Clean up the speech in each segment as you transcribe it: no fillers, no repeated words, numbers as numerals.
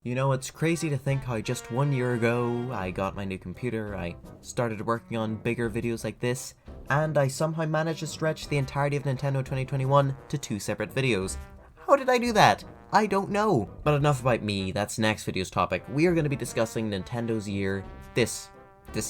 You know, it's crazy to think how just 1 year ago I got my new computer, I started working on bigger videos like this, and I somehow managed to stretch the entirety of Nintendo 2021 to 2 separate videos. How did I do that? I don't know. But enough about me, that's next video's topic. We are going to be discussing Nintendo's year, this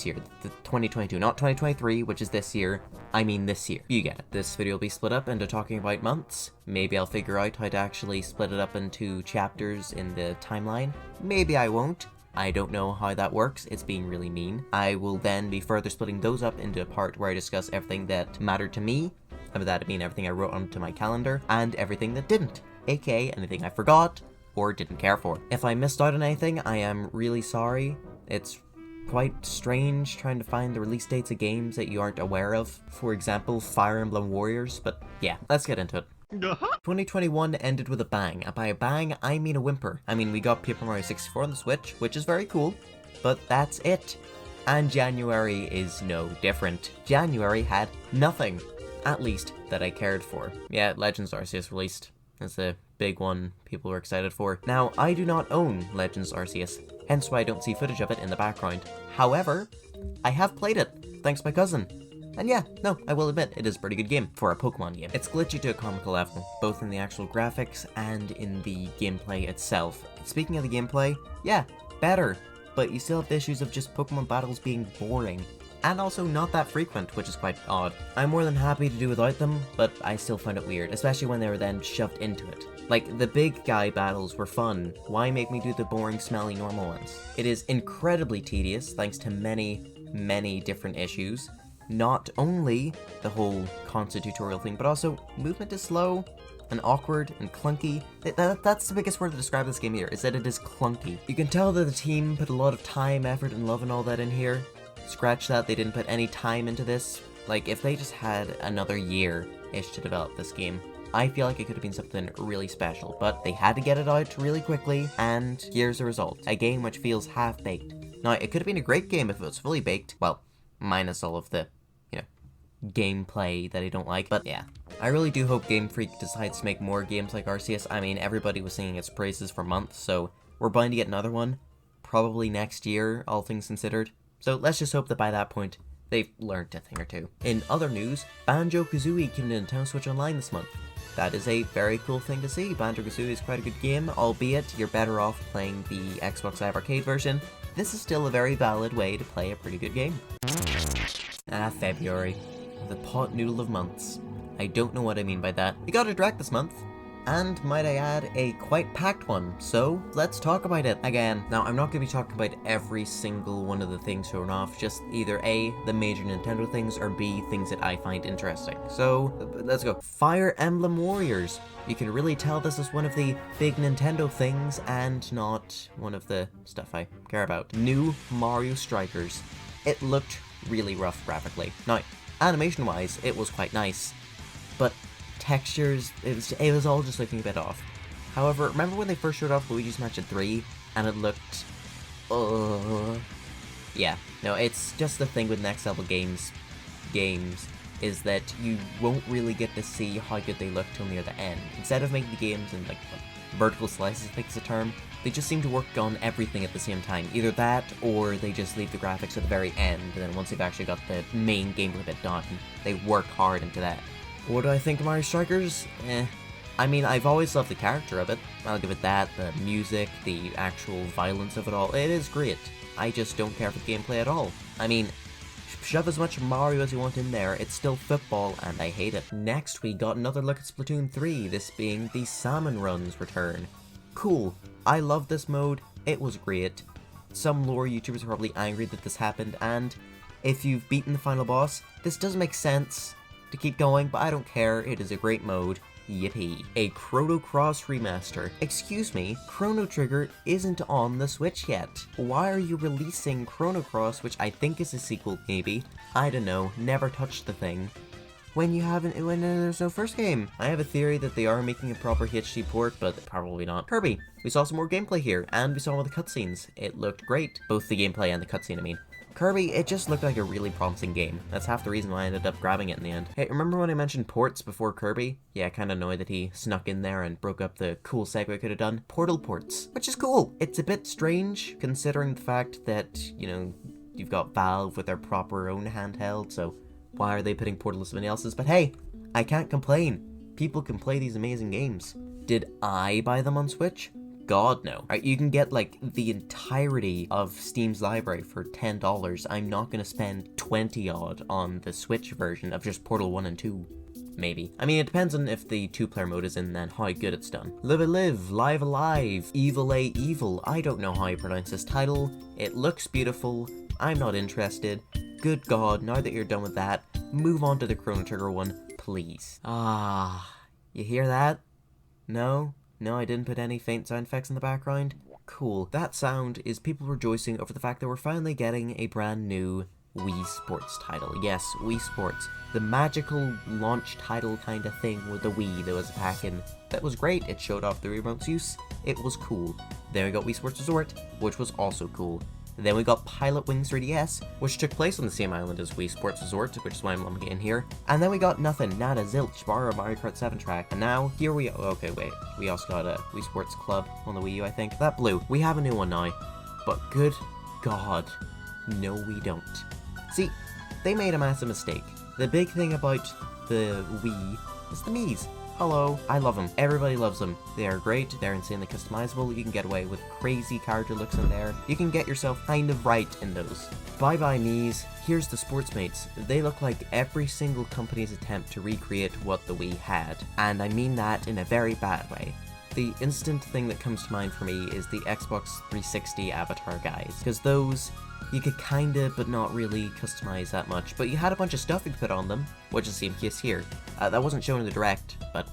year, the 2022, not 2023, which is this year. I mean this year. You get it. This video will be split up into talking about months. Maybe I'll figure out how to actually split it up into chapters in the timeline. Maybe I won't. I don't know how that works, it's being really mean. I will then be further splitting those up into a part where I discuss everything that mattered to me, and by that I mean everything I wrote onto my calendar, and everything that didn't, aka anything I forgot or didn't care for. If I missed out on anything, I am really sorry. It's quite strange trying to find the release dates of games that you aren't aware of. For example, Fire Emblem Warriors, but yeah, let's get into it. 2021 ended with a bang, and by a bang, I mean a whimper. I mean, we got Paper Mario 64 on the Switch, which is very cool, but that's it. And January is no different. January had nothing, at least that I cared for. Yeah, Legends Arceus released. That's the big one people were excited for. Now, I do not own Legends Arceus, hence why I don't see footage of it in the background. However, I have played it, thanks to my cousin. And yeah, no, I will admit, it is a pretty good game for a Pokemon game. It's glitchy to a comical level, both in the actual graphics and in the gameplay itself. Speaking of the gameplay, yeah, better, but you still have the issues of just Pokemon battles being boring. And also not that frequent, which is quite odd. I'm more than happy to do without them, but I still find it weird, especially when they were then shoved into it. Like, the big guy battles were fun, why make me do the boring, smelly, normal ones? It is incredibly tedious, thanks to many different issues. Not only the whole constant tutorial thing, but also movement is slow, and awkward, and clunky. That's the biggest word to describe this game here, is that it is clunky. You can tell that the team put a lot of time, effort, and love and all that in here. Scratch that, they didn't put any time into this. Like, if they just had another year-ish to develop this game, I feel like it could have been something really special, but they had to get it out really quickly, and here's the result. A game which feels half-baked. Now, it could have been a great game if it was fully baked, well, minus all of the, gameplay that I don't like, but yeah. I really do hope Game Freak decides to make more games like Arceus. I mean, everybody was singing its praises for months, so we're bound to get another one, probably next year, all things considered. So let's just hope that by that point, they've learned a thing or two. In other news, Banjo-Kazooie came to Nintendo Switch Online this month. That is a very cool thing to see. Banjo-Kazooie is quite a good game, albeit you're better off playing the Xbox Live Arcade version. This is still a very valid way to play a pretty good game. February. The pot noodle of months. I don't know what I mean by that. We got a direct this month. And, might I add, a quite packed one, so let's talk about it again. Now, I'm not going to be talking about every single one of the things shown off, just either A, the major Nintendo things, or B, things that I find interesting. So, let's go. Fire Emblem Warriors. You can really tell this is one of the big Nintendo things, and not one of the stuff I care about. New Mario Strikers. It looked really rough graphically. Now, animation-wise, it was quite nice, but textures, it was all just looking a bit off. However, remember when they first showed off Luigi's Mansion 3, and it looked, yeah, no, it's just the thing with next level games, is that you won't really get to see how good they look till near the end. Instead of making the games in, like, vertical slices, I think is the term, they just seem to work on everything at the same time. Either that, or they just leave the graphics at the very end, and then once they've actually got the main gameplay bit done, they work hard into that. What do I think of Mario Strikers? I mean, I've always loved the character of it. I'll give it that. The music, the actual violence of it all, it is great. I just don't care for the gameplay at all. I mean, shove as much Mario as you want in there, it's still football, and I hate it. Next, we got another look at Splatoon 3, this being the Salmon Run's return. Cool. I love this mode. It was great. Some lore YouTubers are probably angry that this happened, and if you've beaten the final boss, this doesn't make sense to keep going, but I don't care, it is a great mode. Yippee. A Chrono Cross remaster. Excuse me, Chrono Trigger isn't on the Switch yet. Why are you releasing Chrono Cross, which I think is a sequel maybe? I don't know, never touched the thing. When there's no first game. I have a theory that they are making a proper HD port, but probably not. Kirby. We saw some more gameplay here, and we saw all the cutscenes. It looked great. Both the gameplay and the cutscene, I mean. Kirby, it just looked like a really promising game. That's half the reason why I ended up grabbing it in the end. Hey, remember when I mentioned ports before Kirby? Yeah, kinda annoyed that he snuck in there and broke up the cool segue I could have done. Portal ports, which is cool. It's a bit strange considering the fact that, you know, you've got Valve with their proper own handheld, so why are they putting Portal to somebody else's? But hey, I can't complain. People can play these amazing games. Did I buy them on Switch? God, no. Alright, you can get, like, the entirety of Steam's library for $10. I'm not gonna spend 20-odd on the Switch version of just Portal 1 and 2. Maybe. I mean, it depends on if the two-player mode is in and how good it's done. Live Alive, Live Alive, Evil A Evil. I don't know how you pronounce this title. It looks beautiful. I'm not interested. Good God, now that you're done with that, move on to the Chrono Trigger one, please. You hear that? No? No, I didn't put any faint sound effects in the background? Cool. That sound is people rejoicing over the fact that we're finally getting a brand new Wii Sports title. Yes, Wii Sports. The magical launch title kind of thing with the Wii that was a pack-in. That was great. It showed off the remote's use. It was cool. Then we got Wii Sports Resort, which was also cool. Then we got Pilot Wings 3DS, which took place on the same island as Wii Sports Resort, which is why I'm lumping it in here. And then we got nothing, nada, zilch, bar Mario Kart 7 track. And now, here we are. Okay, wait. We also got a Wii Sports Club on the Wii U, I think. That blew. We have a new one now. But good God, no we don't. See, they made a massive mistake. The big thing about the Wii is the Miis. Hello, I love them. Everybody loves them. They are great, they're insanely customizable, you can get away with crazy character looks in there. You can get yourself kind of right in those. Bye bye Miis, here's the Sportsmates. They look like every single company's attempt to recreate what the Wii had. And I mean that in a very bad way. The instant thing that comes to mind for me is the Xbox 360 avatar guys, because those you could kinda, but not really, customize that much, but you had a bunch of stuff you could put on them, which is the same case here. That wasn't shown in the Direct, but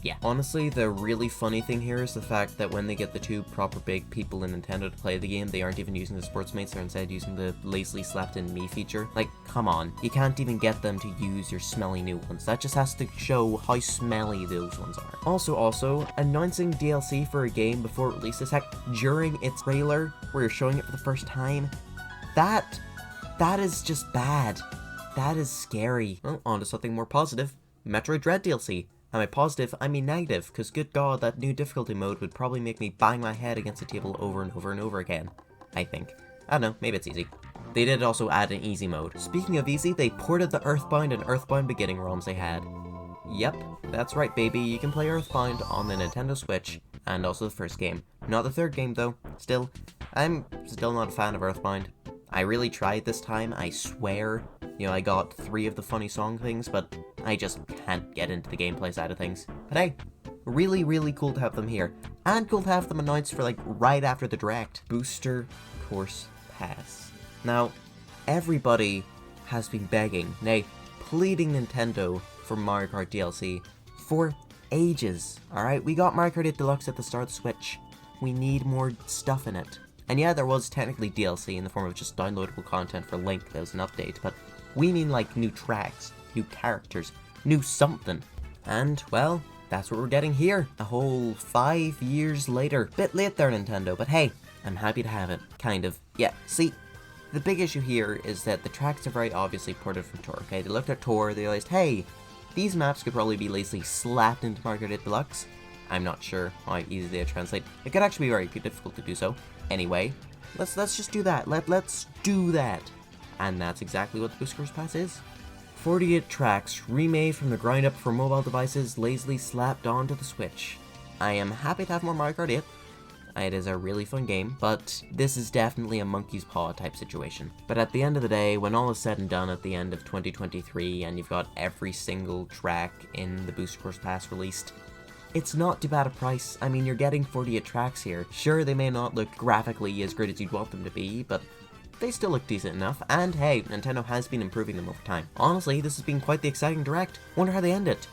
yeah. Honestly, the really funny thing here is the fact that when they get the two proper big people in Nintendo to play the game, they aren't even using the Sportsmates, they're instead using the lazily slapped in Mii feature. Like, come on. You can't even get them to use your smelly new ones. That just has to show how smelly those ones are. Also, announcing DLC for a game before it releases, heck, during its trailer, where you're showing it for the first time, that is just bad. That is scary. Well, on to something more positive. Metroid Dread DLC. And by positive, I mean negative, because good God, that new difficulty mode would probably make me bang my head against the table over and over and over again. I think. I don't know, maybe it's easy. They did also add an easy mode. Speaking of easy, they ported the Earthbound and Earthbound Beginning ROMs they had. Yep, that's right baby, you can play Earthbound on the Nintendo Switch, and also the first game. Not the third game though, still. I'm still not a fan of Earthbound. I really tried this time, I swear. You know, I got 3 of the funny song things, but I just can't get into the gameplay side of things. But hey, really, really cool to have them here. And cool to have them announced for, like, right after the Direct. Booster Course Pass. Now, everybody has been begging, nay, pleading Nintendo for Mario Kart DLC for ages, alright? We got Mario Kart 8 Deluxe at the start of the Switch. We need more stuff in it. And yeah, there was technically DLC in the form of just downloadable content for Link that was an update, but we mean like new tracks, new characters, new something. And, well, that's what we're getting here. A whole 5 years later. Bit late there, Nintendo, but hey, I'm happy to have it. Kind of. Yeah, see, the big issue here is that the tracks are very obviously ported from Tour, okay? They looked at Tour, they realized, hey, these maps could probably be lazily slapped into Mario Kart 8 Deluxe. I'm not sure how easy they translate. It could actually be very difficult to do so. Anyway, let's just do that. Let's do that. And that's exactly what the Booster Course Pass is. 48 tracks, remade from the ground up for mobile devices, lazily slapped onto the Switch. I am happy to have more Mario Kart 8. It is a really fun game, but this is definitely a monkey's paw type situation. But at the end of the day, when all is said and done at the end of 2023, and you've got every single track in the Booster Course Pass released, it's not too bad a price. I mean, you're getting 48 tracks here. Sure, they may not look graphically as great as you'd want them to be, but they still look decent enough, and hey, Nintendo has been improving them over time. Honestly, this has been quite the exciting Direct. Wonder how they end it.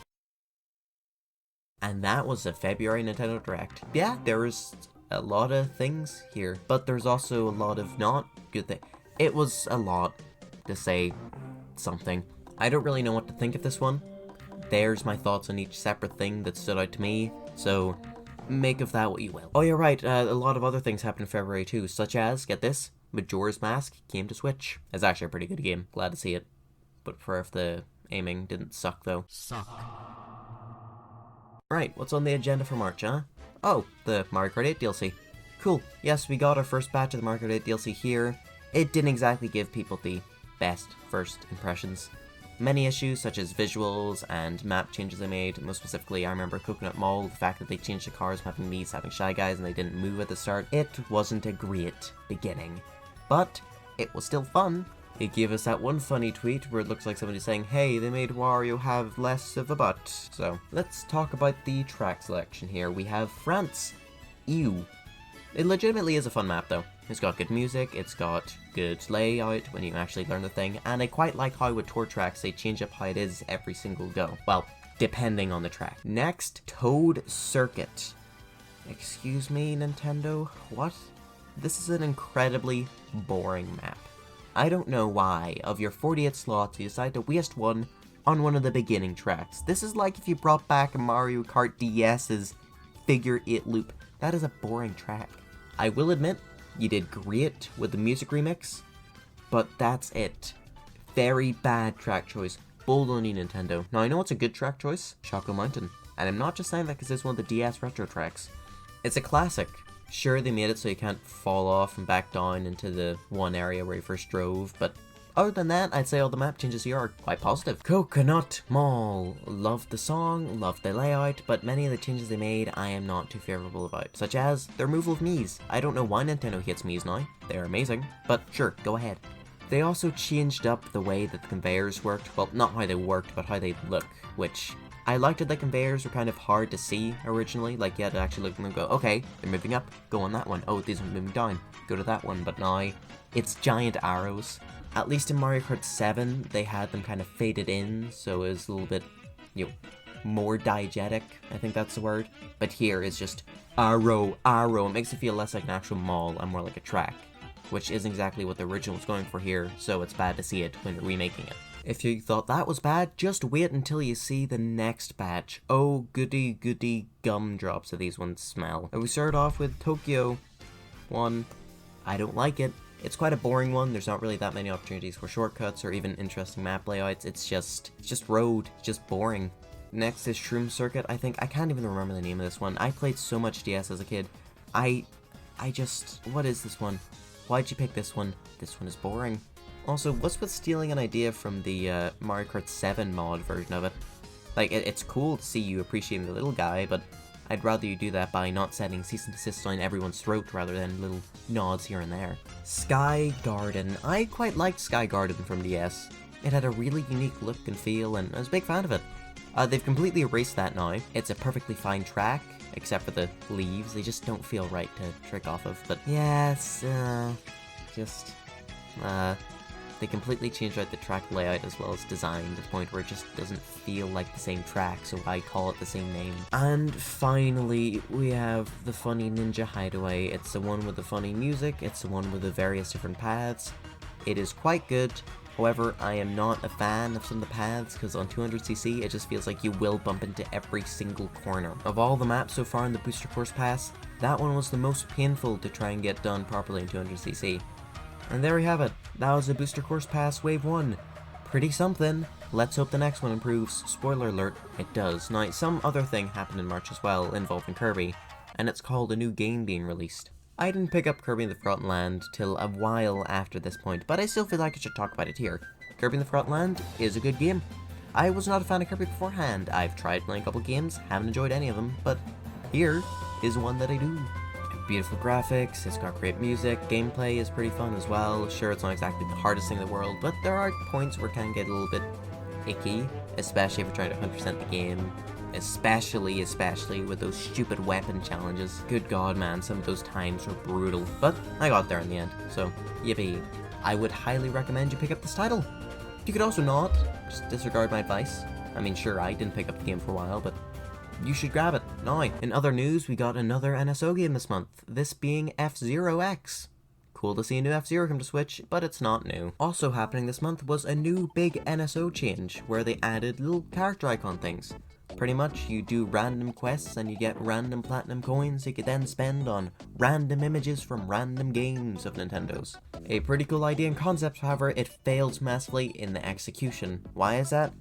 And that was the February Nintendo Direct. Yeah, there was a lot of things here, but there's also a lot of not good things. It was a lot, to say something. I don't really know what to think of this one. There's my thoughts on each separate thing that stood out to me, so make of that what you will. Oh yeah, right, a lot of other things happened in February too, such as, get this, Majora's Mask came to Switch. It's actually a pretty good game. Glad to see it. But prefer if the aiming didn't suck, though. Right, what's on the agenda for March, huh? Oh, the Mario Kart 8 DLC. Cool. Yes, we got our first batch of the Mario Kart 8 DLC here. It didn't exactly give people the best first impressions. Many issues, such as visuals and map changes they made. Most specifically, I remember Coconut Mall, the fact that they changed the cars from having these, having Shy Guys, and they didn't move at the start. It wasn't a great beginning. But it was still fun. It gave us that one funny tweet where it looks like somebody saying, hey, they made Wario have less of a butt. So, let's talk about the track selection here. We have France. Ew. It legitimately is a fun map, though. It's got good music, it's got good layout when you actually learn the thing, and I quite like how with tour tracks they change up how it is every single go. Well, depending on the track. Next, Toad Circuit. Excuse me, Nintendo? What? This is an incredibly boring map. I don't know why, of your 48 slots, you decide to waste one on one of the beginning tracks. This is like if you brought back Mario Kart DS's Figure 8 loop. That is a boring track. I will admit, you did great with the music remix, but that's it. Very bad track choice. Bold on you, Nintendo. Now, I know it's a good track choice, Choco Mountain, and I'm not just saying that because it's one of the DS retro tracks. It's a classic. Sure, they made it so you can't fall off and back down into the one area where you first drove, but other than that, I'd say all the map changes here are quite positive. Coconut Mall. Loved the song, loved the layout, but many of the changes they made I am not too favourable about, such as the removal of Mii's. I don't know why Nintendo hates Mii's now. They're amazing, but sure, go ahead. They also changed up the way that the conveyors worked. Well, not how they worked, but how they look, which I liked that the conveyors were kind of hard to see originally. Like, you had to actually look at them and go, okay, they're moving up, go on that one. Oh, these are moving down, go to that one. But now, it's giant arrows. At least in Mario Kart 7, they had them kind of faded in, so it was a little bit, more diegetic, I think that's the word. But here, it's just arrow, arrow. It makes it feel less like an actual mall and more like a track, which isn't exactly what the original was going for here, so it's bad to see it when you're remaking it. If you thought that was bad, just wait until you see the next batch. Oh, goody goody gumdrops of these ones smell. And we start off with Tokyo 1. I don't like it. It's quite a boring one. There's not really that many opportunities for shortcuts or even interesting map layouts. It's just road. It's just boring. Next is Shroom Circuit. I can't even remember the name of this one. I played so much DS as a kid. What is this one? Why'd you pick this one? This one is boring. Also, what's with stealing an idea from the Mario Kart 7 mod version of it? Like, it's cool to see you appreciating the little guy, but I'd rather you do that by not setting cease and desist on everyone's throat rather than little nods here and there. Sky Garden. I quite liked Sky Garden from DS. It had a really unique look and feel, and I was a big fan of it. They've completely erased that now. It's a perfectly fine track, except for the leaves. They just don't feel right to trick off of. But yeah, it's they completely changed out the track layout as well as design to the point where it just doesn't feel like the same track, so I call it the same name. And finally, we have the funny Ninja Hideaway. It's the one with the funny music, it's the one with the various different paths. It is quite good. However, I am not a fan of some of the paths, because on 200cc it just feels like you will bump into every single corner. Of all the maps so far in the Booster Course Pass, that one was the most painful to try and get done properly in 200cc. And there we have it. That was the Booster Course Pass Wave 1. Pretty something. Let's hope the next one improves. Spoiler alert, it does. Now, some other thing happened in March as well, involving Kirby, and it's called a new game being released. I didn't pick up Kirby in the Forgotten Land till a while after this point, but I still feel like I should talk about it here. Kirby in the Forgotten Land is a good game. I was not a fan of Kirby beforehand. I've tried playing a couple games, haven't enjoyed any of them, but here is one that I do. Beautiful graphics, it's got great music, gameplay is pretty fun as well. Sure, it's not exactly the hardest thing in the world, but there are points where it can get a little bit icky, especially if you're trying to 100% the game. Especially with those stupid weapon challenges. Good god, man, some of those times were brutal. But I got there in the end, so yippee. I would highly recommend you pick up this title. You could also not, just disregard my advice. I mean, sure, I didn't pick up the game for a while, but you should grab it. Now, in other news, we got another NSO game this month, this being F-Zero X. Cool to see a new F-Zero come to Switch, but it's not new. Also happening this month was a new big NSO change, where they added little character icon things. Pretty much, you do random quests and you get random platinum coins you could then spend on random images from random games of Nintendo's. A pretty cool idea and concept, however, it fails massively in the execution. Why is that?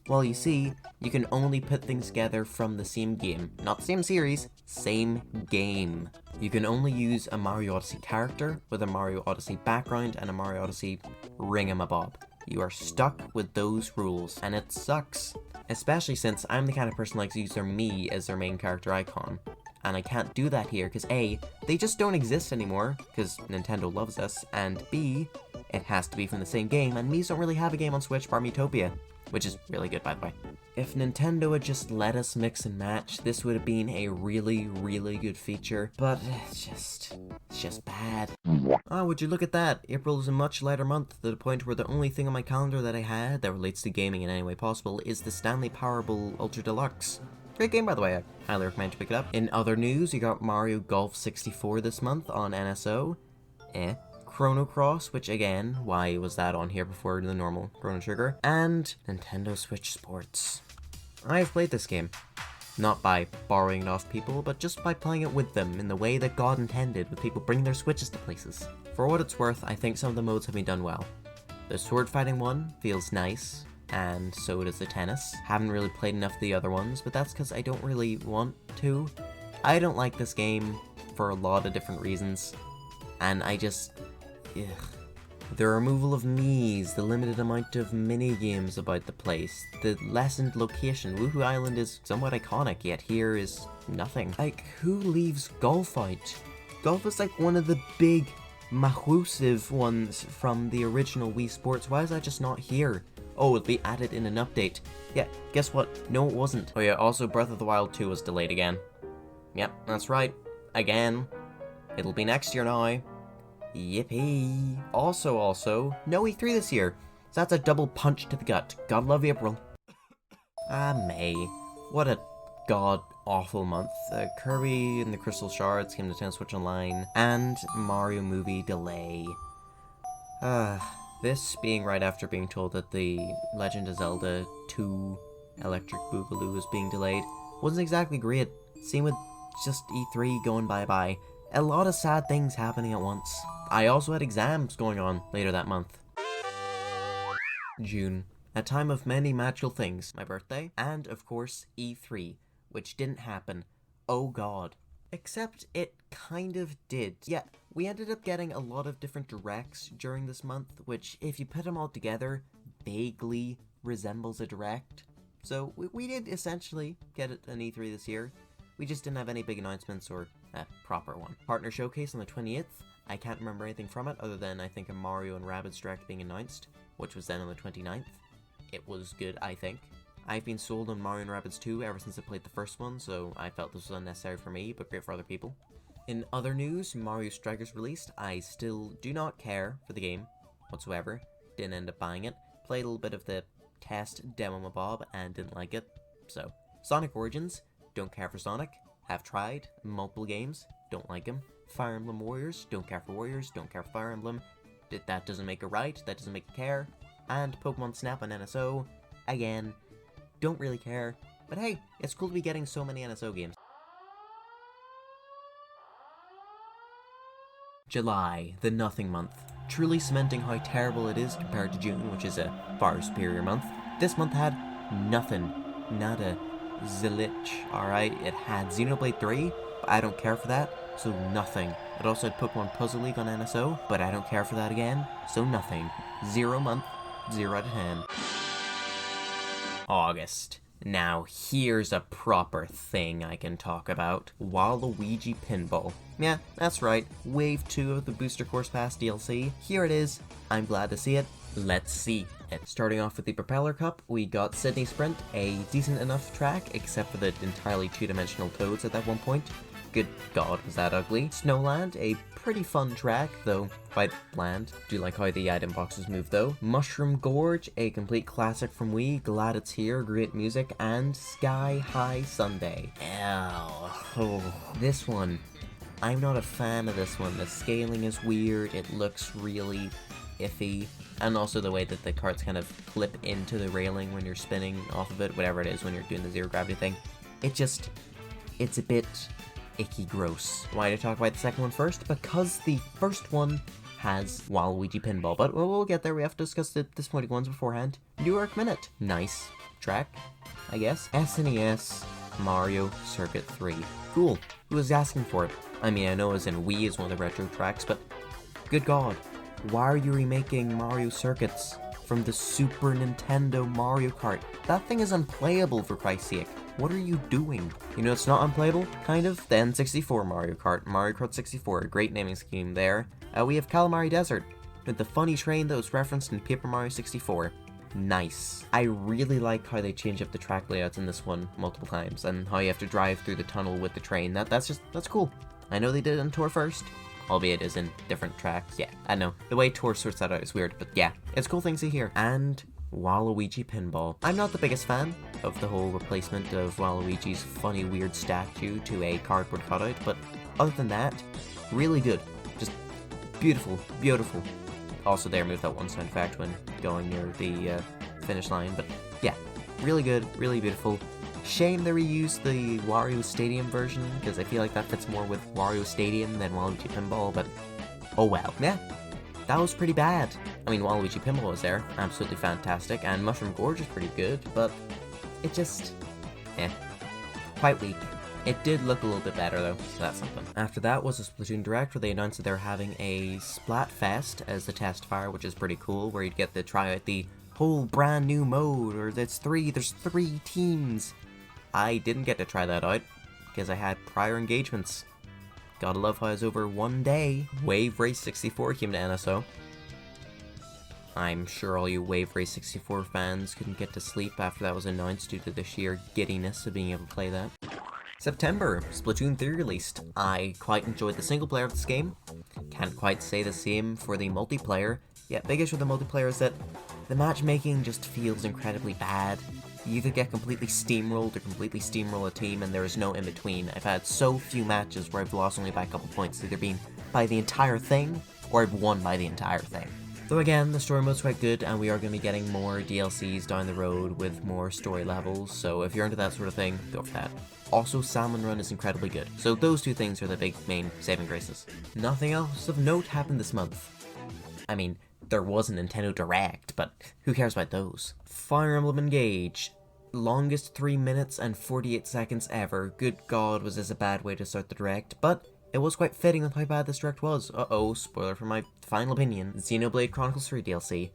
Well, you see, you can only put things together from the same game. Not the same series, same game. You can only use a Mario Odyssey character with a Mario Odyssey background and a Mario Odyssey ringamabob. You are stuck with those rules, and it sucks. Especially since I'm the kind of person who likes to use their me as their main character icon. And I can't do that here, because A, they just don't exist anymore, because Nintendo loves us, and B, it has to be from the same game, and Mii's don't really have a game on Switch bar Miitopia, which is really good, by the way. If Nintendo had just let us mix and match, this would have been a really, really good feature, but it's just bad. Oh, would you look at that? April is a much lighter month, to the point where the only thing on my calendar that I had that relates to gaming in any way possible is the Stanley Parable Ultra Deluxe. Great game, by the way, I highly recommend to pick it up. In other news, you got Mario Golf 64 this month on NSO. Chrono Cross, which again, why was that on here before the normal Chrono Trigger? And Nintendo Switch Sports. I've played this game. Not by borrowing it off people, but just by playing it with them in the way that God intended, with people bringing their Switches to places. For what it's worth, I think some of the modes have been done well. The sword fighting one feels nice, and so does the tennis. Haven't really played enough of the other ones, but that's because I don't really want to. I don't like this game for a lot of different reasons, and I just... ugh. The removal of Miis, the limited amount of mini-games about the place, the lessened location. Woohoo Island is somewhat iconic, yet here is nothing. Like, who leaves golf out? Golf is like one of the big, massive ones from the original Wii Sports. Why is that just not here? Oh, it'll be added in an update. Yeah, guess what? No, it wasn't. Oh yeah, also Breath of the Wild 2 was delayed again. Yep, that's right. Again. It'll be next year now. Yippee. Also, no E3 this year. So that's a double punch to the gut. God love April. May. What a god-awful month. Kirby and the Crystal Shards came to Nintendo Switch Online, and Mario movie delay. This being right after being told that the Legend of Zelda 2 Electric Boogaloo was being delayed wasn't exactly great. Same with just E3 going bye-bye. A lot of sad things happening at once. I also had exams going on later that month. June. A time of many magical things. My birthday, and of course E3, which didn't happen. Oh god. Except it kind of did. Yeah, we ended up getting a lot of different directs during this month, which if you put them all together, vaguely resembles a direct. So we did essentially get an E3 this year. We just didn't have any big announcements or a proper one. Partner Showcase on the 20th. I can't remember anything from it other than I think a Mario and Rabbids Direct being announced, which was then on the 29th. It was good, I think. I've been sold on Mario and Rabbids 2 ever since I played the first one, so I felt this was unnecessary for me, but great for other people. In other news, Mario Strikers released. I still do not care for the game whatsoever. Didn't end up buying it. Played a little bit of the test demo mabob and didn't like it. So, Sonic Origins. Don't care for Sonic. Have tried multiple games. Don't like him. Fire Emblem Warriors. Don't care for Warriors. Don't care for Fire Emblem. That doesn't make it right. That doesn't make it care. And Pokemon Snap on NSO. Again, don't really care. But hey, it's cool to be getting so many NSO games. July, the nothing month. Truly cementing how terrible it is compared to June, which is a far superior month. This month had nothing. Nada. Zilch. Alright, it had Xenoblade 3, but I don't care for that, so nothing. It also had Pokemon Puzzle League on NSO, but I don't care for that again, so nothing. 0 month, 0 out of 10. August. Now here's a proper thing I can talk about. Waluigi Pinball. Yeah, that's right. Wave 2 of the Booster Course Pass DLC. Here it is. I'm glad to see it. Let's see it. Starting off with the Propeller Cup, we got Sydney Sprint, a decent enough track, except for the entirely two-dimensional toads at that one point. Good god, was that ugly. Snowland, a pretty fun track, though quite bland. Do like how the item boxes move, though. Mushroom Gorge, a complete classic from Wii, glad it's here, great music. And Sky High Sunday. Oh, this one. I'm not a fan of this one. The scaling is weird, it looks really iffy. And also the way that the carts kind of clip into the railing when you're spinning off of it, whatever it is when you're doing the zero gravity thing. It's a bit icky gross. Why did I talk about the second one first? Because the first one has Waluigi Pinball, but we'll get there. We have to discuss the disappointing ones beforehand. New York Minute. Nice track, I guess. SNES Mario Circuit 3. Cool. Who was asking for it? I mean, I know as in Wii is one of the retro tracks, but good god. Why are you remaking Mario Circuits from the Super Nintendo Mario Kart? That thing is unplayable, for Christ's sake. What are you doing? You know it's not unplayable? Kind of. The N64 Mario Kart 64, great naming scheme there. We have Calamari Desert, with the funny train that was referenced in Paper Mario 64. Nice. I really like how they change up the track layouts in this one multiple times, and how you have to drive through the tunnel with the train. That's cool. I know they did it on Tour first, albeit as in different tracks. Yeah, I know. The way Tour sorts that out is weird, but yeah, it's cool things to hear. And Waluigi Pinball. I'm not the biggest fan of the whole replacement of Waluigi's funny weird statue to a cardboard cutout, but other than that, really good. Just beautiful, beautiful. Also they removed that one sound effect when going near the finish line, but yeah, really good, really beautiful. Shame they reused the Wario Stadium version, because I feel like that fits more with Wario Stadium than Waluigi Pinball, but oh well. Yeah, that was pretty bad. I mean, Waluigi Pinball was there, absolutely fantastic, and Mushroom Gorge is pretty good, but it just, quite weak. It did look a little bit better though, so that's something. After that was a Splatoon Direct where they announced that they're having a Splatfest as the test fire, which is pretty cool, where you'd get to try out the whole brand new mode, or there's three teams. I didn't get to try that out, because I had prior engagements. Gotta love how it's over one day. Wave Race 64 came to NSO. I'm sure all you Wave Race 64 fans couldn't get to sleep after that was announced due to the sheer giddiness of being able to play that. September, Splatoon 3 released. I quite enjoyed the single player of this game. Can't quite say the same for the multiplayer. Yeah, big issue with the multiplayer is that the matchmaking just feels incredibly bad. You either get completely steamrolled or completely steamroll a team, and there is no in between. I've had so few matches where I've lost only by a couple points, either being by the entire thing, or I've won by the entire thing. Though again, the story mode's quite good, and we are going to be getting more DLCs down the road with more story levels, so if you're into that sort of thing, go for that. Also, Salmon Run is incredibly good, so those two things are the big main saving graces. Nothing else of note happened this month. I mean, there was a Nintendo Direct, but who cares about those? Fire Emblem Engage. Longest 3 minutes and 48 seconds ever. Good god, was this a bad way to start the Direct, but it was quite fitting with how bad this Direct was. Uh-oh, spoiler for my final opinion. Xenoblade Chronicles 3 DLC.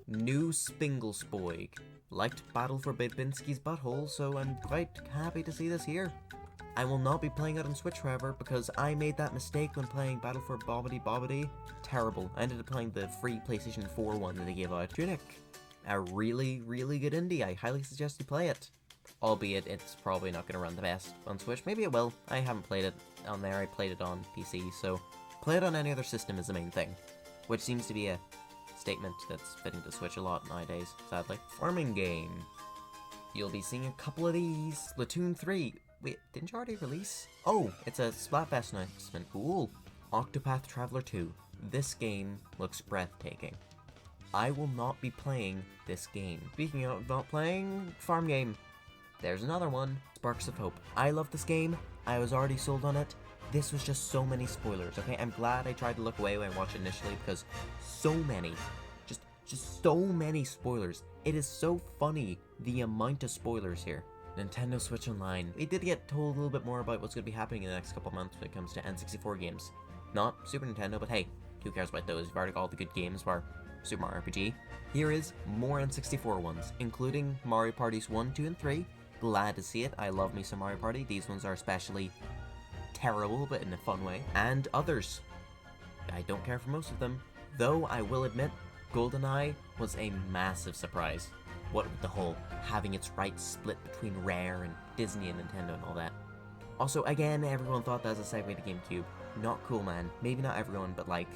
New Spinglespoig. Liked Battle for Babinski's Butthole, so I'm quite happy to see this here. I will not be playing it on Switch, however, because I made that mistake when playing Battle for Bobbidi Bobbidi. Terrible. I ended up playing the free PlayStation 4 one that they gave out. Tunic. A really, really good indie. I highly suggest you play it. Albeit, it's probably not going to run the best on Switch. Maybe it will. I haven't played it on there. I played it on PC, so play it on any other system is the main thing. Which seems to be a statement that's fitting to Switch a lot nowadays, sadly. Farming game. You'll be seeing a couple of these. Splatoon 3. Wait, didn't you already release? Oh, it's a Splatfest announcement. Cool. Octopath Traveler 2. This game looks breathtaking. I will not be playing this game. Speaking of not playing, farm game. There's another one. Sparks of Hope. I love this game. I was already sold on it. This was just so many spoilers, okay? I'm glad I tried to look away when I watched it initially because so many. Just so many spoilers. It is so funny, the amount of spoilers here. Nintendo Switch Online. We did get told a little bit more about what's going to be happening in the next couple months when it comes to N64 games. Not Super Nintendo, but hey, who cares about those? We've already got all the good games for Super Mario RPG. Here is more N64 ones, including Mario Parties 1, 2, and 3. Glad to see it. I love me some Mario Party. These ones are especially terrible, but in a fun way. And others. I don't care for most of them. Though, I will admit, GoldenEye was a massive surprise. What with the whole having its rights split between Rare and Disney and Nintendo and all that. Also, again, everyone thought that was a segue to GameCube. Not cool, man. Maybe not everyone, but like,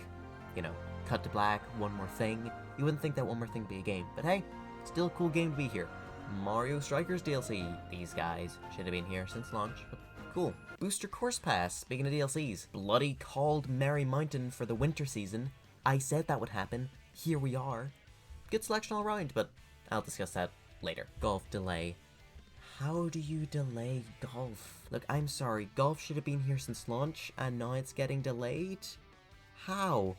you know, cut to black, one more thing. You wouldn't think that one more thing would be a game, but hey, still a cool game to be here. Mario Strikers DLC. These guys should have been here since launch, but cool. Booster Course Pass. Speaking of DLCs, bloody called Merry Mountain for the winter season. I said that would happen. here we are. Good selection all round, but I'll discuss that later. Golf delay. How do you delay golf? Look, I'm sorry, golf should have been here since launch, and now it's getting delayed? How?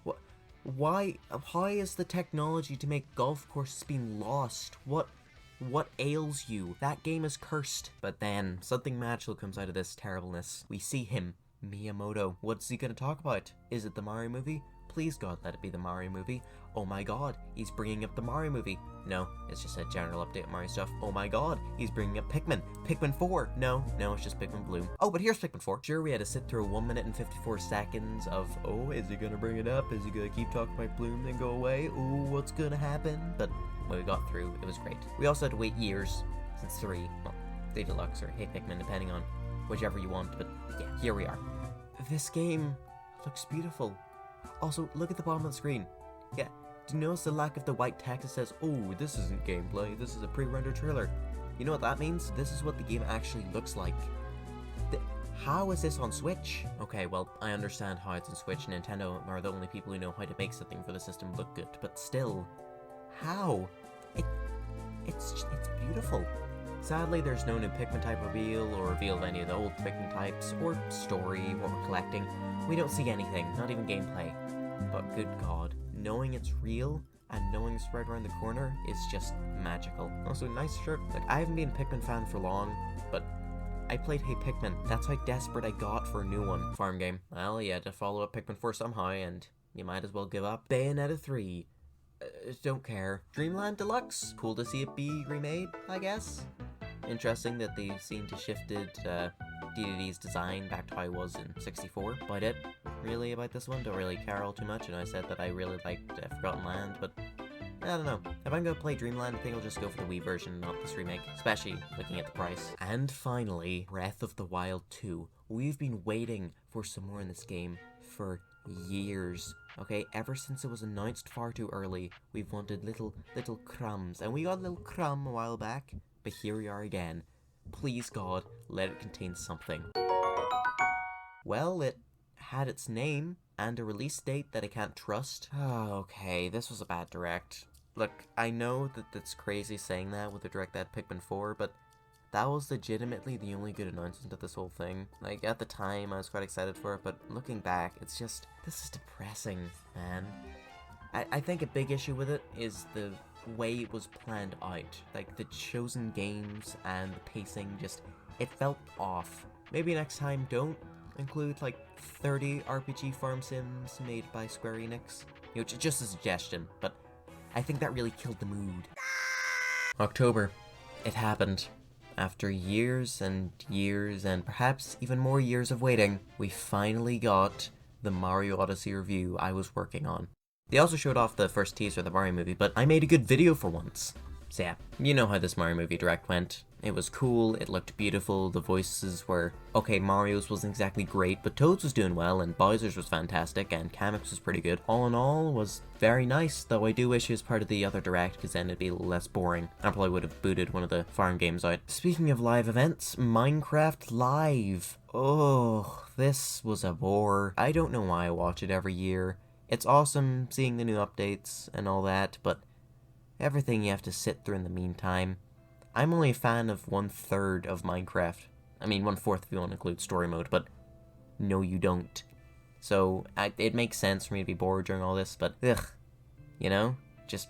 What? Why? How is the technology to make golf courses being lost? What ails you? That game is cursed. But then, something magical comes out of this terribleness. We see him, Miyamoto. What's he gonna talk about? Is it the Mario movie? Please God, let it be the Mario movie. Oh my God, he's bringing up the Mario movie. No, it's just a general update of Mario stuff. Oh my God, he's bringing up Pikmin. Pikmin 4. No, it's just Pikmin Bloom. Oh, but here's Pikmin 4. Sure, we had to sit through 1 minute and 54 seconds of, oh, is he gonna bring it up? Is he gonna keep talking about Bloom then go away? Ooh, what's gonna happen? But when we got through, it was great. We also had to wait years since 3. Well, 3 Deluxe or Hey Pikmin, depending on whichever you want. But yeah, here we are. This game looks beautiful. Also, look at the bottom of the screen. Yeah, do you notice the lack of the white text that says, oh, this isn't gameplay, this is a pre-rendered trailer? You know what that means? This is what the game actually looks like. How is this on Switch? Okay, well, I understand how it's on Switch. Nintendo are the only people who know how to make something for the system look good, but still, how? It's beautiful. Sadly, there's no new Pikmin type reveal, or reveal of any of the old Pikmin types, or story, what we're collecting. We don't see anything, not even gameplay. But good God, knowing it's real, and knowing it's right around the corner is just magical. Also, nice shirt. Like, I haven't been a Pikmin fan for long, but I played Hey Pikmin. That's how desperate I got for a new one. Farm game. Well, you had to follow up Pikmin 4 somehow, and you might as well give up. Bayonetta 3. Don't care. Dreamland Deluxe. Cool to see it be remade, I guess. Interesting that they seem to shifted DDD's design back to how it was in 64. About it, really, about this one. Don't really care all too much, and I said that I really liked Forgotten Land, but I don't know. If I'm gonna play Dreamland, I think I'll just go for the Wii version, not this remake, especially looking at the price. And finally, Breath of the Wild 2. We've been waiting for some more in this game for years. Okay, ever since it was announced far too early, we've wanted little crumbs, and we got a little crumb a while back, but here we are again. Please God, let it contain something. Well, it had its name, and a release date that I can't trust. Oh, okay, this was a bad direct. Look, I know that that's crazy saying that with a direct that Pikmin 4, but that was legitimately the only good announcement of this whole thing. Like, at the time, I was quite excited for it, but looking back, it's just, this is depressing, man. I think a big issue with it is the way it was planned out. Like, the chosen games and the pacing just, it felt off. Maybe next time don't include, like, 30 RPG farm sims made by Square Enix. You know, just a suggestion, but I think that really killed the mood. October. It happened. After years and years, and perhaps even more years of waiting, we finally got the Mario Odyssey review I was working on. They also showed off the first teaser of the Mario movie, but I made a good video for once. So yeah, you know how this Mario movie direct went. It was cool, it looked beautiful, the voices were... Okay, Mario's wasn't exactly great, but Toad's was doing well, and Bowser's was fantastic, and Kamek's was pretty good. All in all, was very nice, though I do wish it was part of the other direct, because then it'd be a little less boring. I probably would have booted one of the farm games out. Speaking of live events, Minecraft Live. Oh, this was a bore. I don't know why I watch it every year. It's awesome seeing the new updates and all that, but everything you have to sit through in the meantime. I'm only a fan of 1/3 of Minecraft. I mean, 1/4 if you want to include story mode, but no you don't. So, it makes sense for me to be bored during all this, but ugh, you know? Just,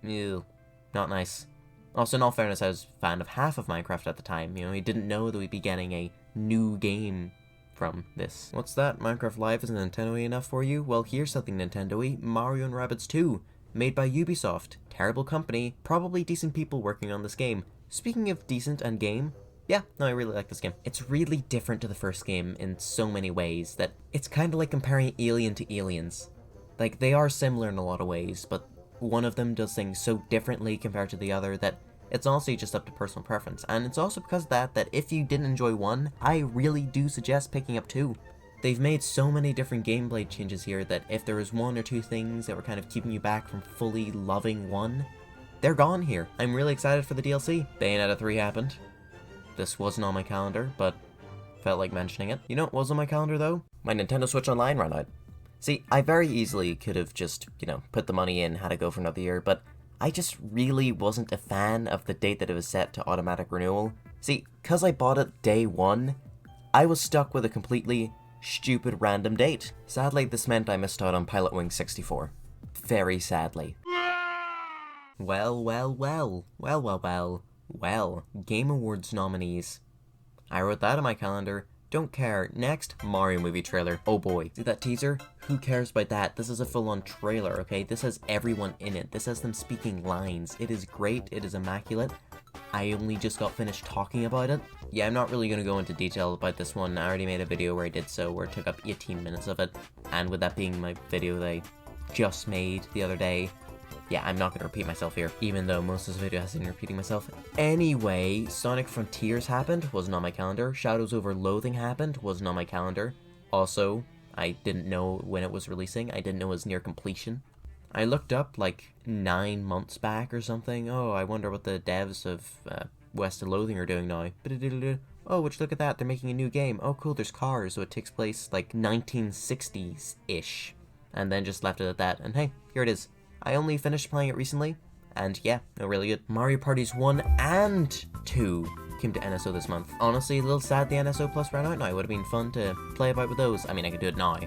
ew, not nice. Also, in all fairness, I was a fan of half of Minecraft at the time, you know, I didn't know that we'd be getting a new game from this. What's that? Minecraft Live isn't Nintendo-y enough for you? Well, here's something Nintendo-y, Mario & Rabbids 2. Made by Ubisoft. Terrible company, probably decent people working on this game. Speaking of decent and game, yeah, no, I really like this game. It's really different to the first game in so many ways that it's kind of like comparing Alien to Aliens. Like, they are similar in a lot of ways, but one of them does things so differently compared to the other that it's honestly just up to personal preference. And it's also because of that if you didn't enjoy one, I really do suggest picking up 2. They've made so many different gameplay changes here that if there was 1 or 2 things that were kind of keeping you back from fully loving 1, they're gone here. I'm really excited for the DLC. Bayonetta 3 happened. This wasn't on my calendar, but felt like mentioning it. You know what was on my calendar though? My Nintendo Switch Online ran out. See, I very easily could have just, put the money in, had it go for another year, but I just really wasn't a fan of the date that it was set to automatic renewal. See, cause I bought it day one, I was stuck with a completely stupid random date. Sadly, this meant I missed out on Pilot Wing 64. Very sadly. Well, Game Awards nominees. I wrote that on my calendar. Don't care. Next, Mario movie trailer. Oh boy. See that teaser? Who cares about that? This is a full-on trailer, okay? This has everyone in it. This has them speaking lines. It is great. It is immaculate. I only just got finished talking about it. Yeah, I'm not really going to go into detail about this one. I already made a video where I did so, where it took up 18 minutes of it. And with that being my video that I just made the other day, yeah, I'm not going to repeat myself here, even though most of this video has been repeating myself. Anyway, Sonic Frontiers happened, wasn't on my calendar. Shadows Over Loathing happened, wasn't on my calendar. Also, I didn't know when it was releasing. I didn't know it was near completion. I looked up like 9 months back or something. Oh, I wonder what the devs of West of Loathing are doing now. Oh, would you look at that, they're making a new game. Oh cool, there's cars, so it takes place like 1960s-ish. And then just left it at that, and hey, here it is. I only finished playing it recently, and yeah, no, really good. Mario Parties 1 and 2 came to NSO this month. Honestly, a little sad the NSO Plus ran out now. It would have been fun to play about with those. I mean, I could do it now,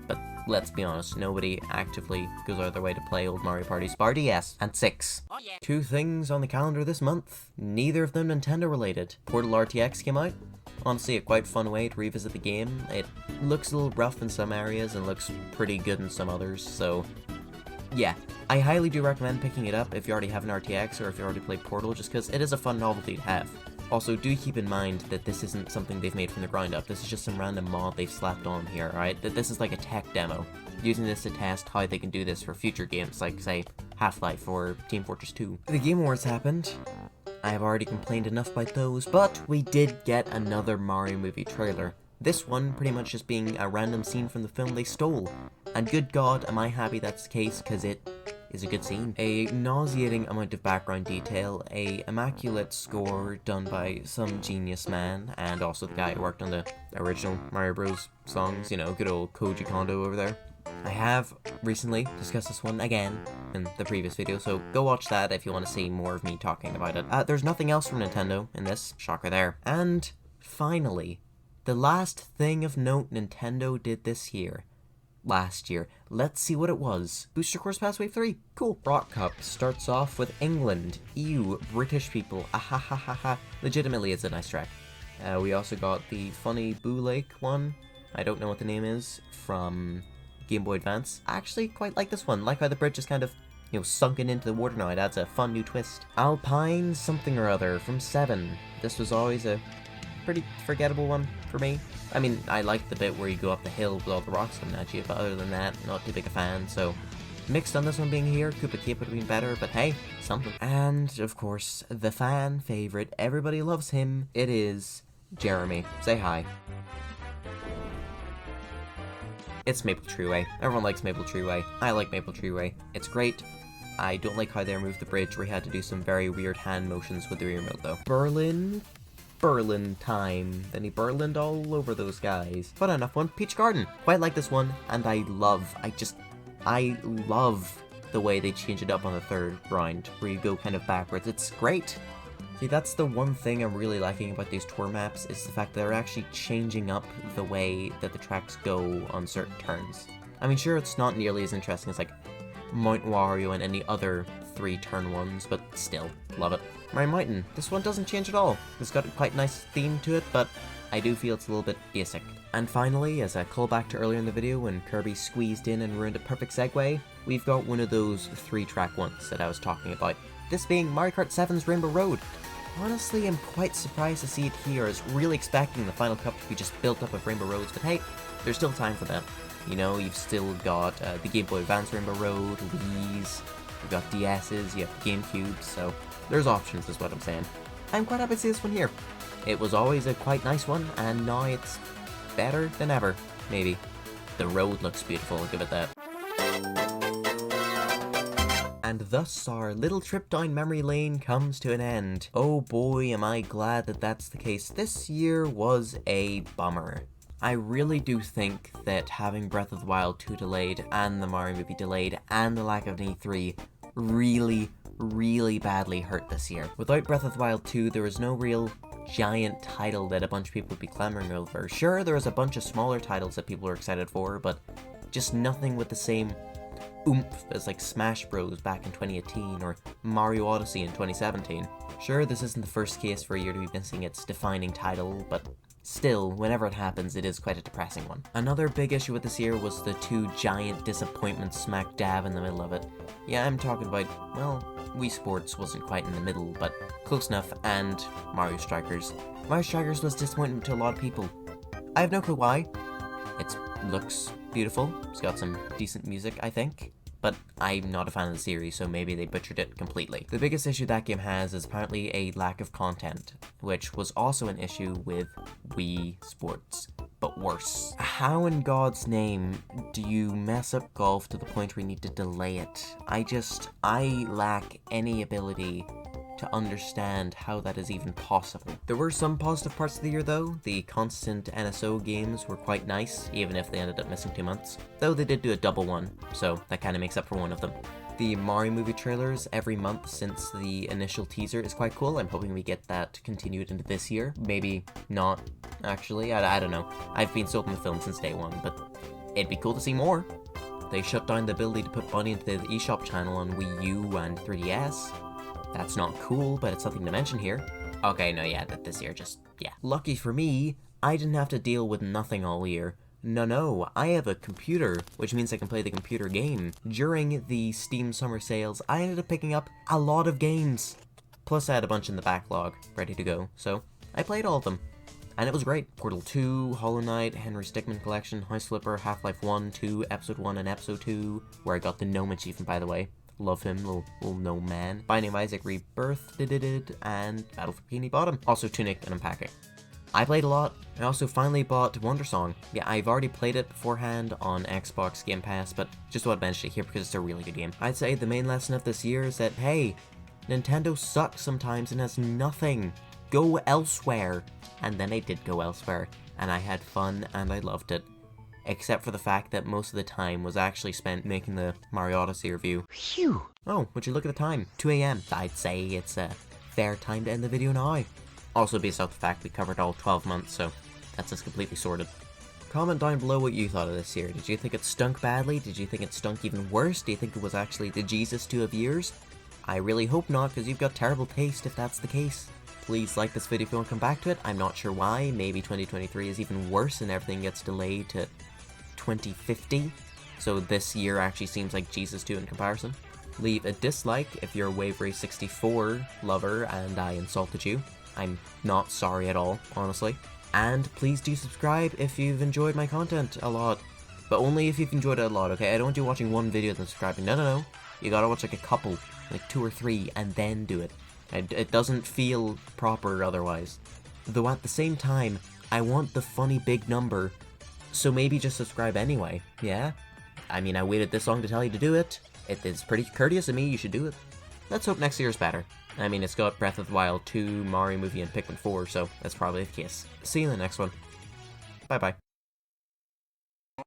but let's be honest, nobody actively goes out of their way to play old Mario Parties bar DS. And 6. Oh, yeah. 2 things on the calendar this month, neither of them Nintendo related. Portal RTX came out. Honestly, a quite fun way to revisit the game. It looks a little rough in some areas and looks pretty good in some others, so yeah, I highly do recommend picking it up if you already have an RTX or if you already played Portal, just because it is a fun novelty to have. Also, do keep in mind that this isn't something they've made from the ground up. This is just some random mod they've slapped on here, alright? That this is like a tech demo, using this to test how they can do this for future games, like, say, Half-Life or Team Fortress 2. The Game Awards happened. I have already complained enough about those, but we did get another Mario movie trailer. This one pretty much just being a random scene from the film they stole. And good god, am I happy that's the case, because it is a good scene. A nauseating amount of background detail, a immaculate score done by some genius man, and also the guy who worked on the original Mario Bros. Songs, good old Koji Kondo over there. I have recently discussed this one again in the previous video, so go watch that if you want to see more of me talking about it. There's nothing else from Nintendo in this, shocker there. And finally, the last thing of note Nintendo did this year. Last year. Let's see what it was. Booster Course Pass Wave 3. Cool. Rock Cup starts off with England. Ew. British people. Ahahaha. Legitimately, it's a nice track. We also got the funny Boo Lake one. I don't know what the name is. From Game Boy Advance. I actually quite like this one. Like how the bridge is kind of, sunken into the water now. It adds a fun new twist. Alpine something or other from 7. This was always a pretty forgettable one for me. I mean, I like the bit where you go up the hill with all the rocks coming at you, but other than that, not too big a fan, so mixed on this one being here. Koopa Cape would have been better, but hey, something. And, of course, the fan favorite, everybody loves him, it is Jeremy. Say hi. It's Maple Treeway. Everyone likes Maple Treeway. I like Maple Treeway. It's great. I don't like how they removed the bridge where he had to do some very weird hand motions with the remote, though. Berlin time. Then he Berlined all over those guys. Fun enough one. Peach Garden. Quite like this one, and I love the way they change it up on the third round, where you go kind of backwards. It's great. See, that's the one thing I'm really liking about these tour maps, is the fact that they're actually changing up the way that the tracks go on certain turns. I mean, sure, it's not nearly as interesting as, like, Mount Wario and any other 3-turn ones, but still, love it. Mario Mountain, this one doesn't change at all. It's got a quite nice theme to it, but I do feel it's a little bit basic. And finally, as a callback to earlier in the video when Kirby squeezed in and ruined a perfect segue, we've got one of those 3-track ones that I was talking about. This being Mario Kart 7's Rainbow Road. Honestly, I'm quite surprised to see it here. I was really expecting the Final Cup to be just built up of Rainbow Roads, but hey, there's still time for that. You've still got the Game Boy Advance Rainbow Road, Wii's, you've got DS's, you have GameCubes, so there's options is what I'm saying. I'm quite happy to see this one here. It was always a quite nice one, and now it's better than ever, maybe. The road looks beautiful, I'll give it that. And thus our little trip down memory lane comes to an end. Oh boy, am I glad that that's the case. This year was a bummer. I really do think that having Breath of the Wild 2 delayed, and the Mario movie delayed, and the lack of an E3 really badly hurt this year. Without Breath of the Wild 2, there was no real giant title that a bunch of people would be clamoring over. Sure, there was a bunch of smaller titles that people were excited for, but just nothing with the same oomph as like Smash Bros back in 2018 or Mario Odyssey in 2017. Sure, this isn't the first case for a year to be missing its defining title, but still, whenever it happens, it is quite a depressing one. Another big issue with this year was the two giant disappointments smack dab in the middle of it. Yeah, I'm talking about, well, Wii Sports wasn't quite in the middle, but close enough, and Mario Strikers. Mario Strikers was disappointing to a lot of people. I have no clue why. It looks beautiful, it's got some decent music, I think, but I'm not a fan of the series, so maybe they butchered it completely. The biggest issue that game has is apparently a lack of content, which was also an issue with Wii Sports, but worse. How in God's name do you mess up golf to the point where you need to delay it? I lack any ability to understand how that is even possible. There were some positive parts of the year though. The constant NSO games were quite nice, even if they ended up missing 2 months. Though they did do a double one, so that kind of makes up for one of them. The Mario movie trailers every month since the initial teaser is quite cool. I'm hoping we get that continued into this year. Maybe not, actually. I don't know. I've been sold on the film since day one, but it'd be cool to see more. They shut down the ability to put money into the eShop channel on Wii U and 3DS. That's not cool, but it's something to mention here. Okay, no, yeah, this year yeah. Lucky for me, I didn't have to deal with nothing all year. No, I have a computer, which means I can play the computer game. During the Steam summer sales, I ended up picking up a lot of games. Plus I had a bunch in the backlog, ready to go, so I played all of them. And it was great. Portal 2, Hollow Knight, Henry Stickmin Collection, House Flipper, Half-Life 1, 2, Episode 1, and Episode 2, where I got the Gnome achievement, by the way. Love him, little gnome man. Binding of Isaac Rebirth, and Battle for Bikini Bottom. Also Tunic and Unpacking. I played a lot. I also finally bought Wondersong. Yeah, I've already played it beforehand on Xbox Game Pass, but just thought I'd mention it here because it's a really good game. I'd say the main lesson of this year is that, hey, Nintendo sucks sometimes and has nothing. Go elsewhere. And then I did go elsewhere, and I had fun and I loved it. Except for the fact that most of the time was actually spent making the Mario Odyssey review. Phew! Oh, would you look at the time? 2 AM. I'd say it's a fair time to end the video now. Also based off the fact we covered all 12 months, so that's us completely sorted. Comment down below what you thought of this year. Did you think it stunk badly? Did you think it stunk even worse? Do you think it was actually the Jesus 2 of years? I really hope not, because you've got terrible taste if that's the case. Please like this video if you want to come back to it. I'm not sure why. Maybe 2023 is even worse and everything gets delayed to 2050, so this year actually seems like Jesus 2 in comparison. Leave a dislike if you're a Waveray 64 lover and I insulted you. I'm not sorry at all, honestly. And please do subscribe if you've enjoyed my content a lot. But only if you've enjoyed it a lot, okay? I don't want you watching one video then subscribing. No. You gotta watch like a couple, like 2 or 3, and then do it. It doesn't feel proper otherwise. Though at the same time, I want the funny big number. So maybe just subscribe anyway, yeah? I mean, I waited this long to tell you to do it. It's pretty courteous of me, you should do it. Let's hope next year's better. I mean, it's got Breath of the Wild 2, Mario movie, and Pikmin 4, so that's probably the case. See you in the next one. Bye-bye.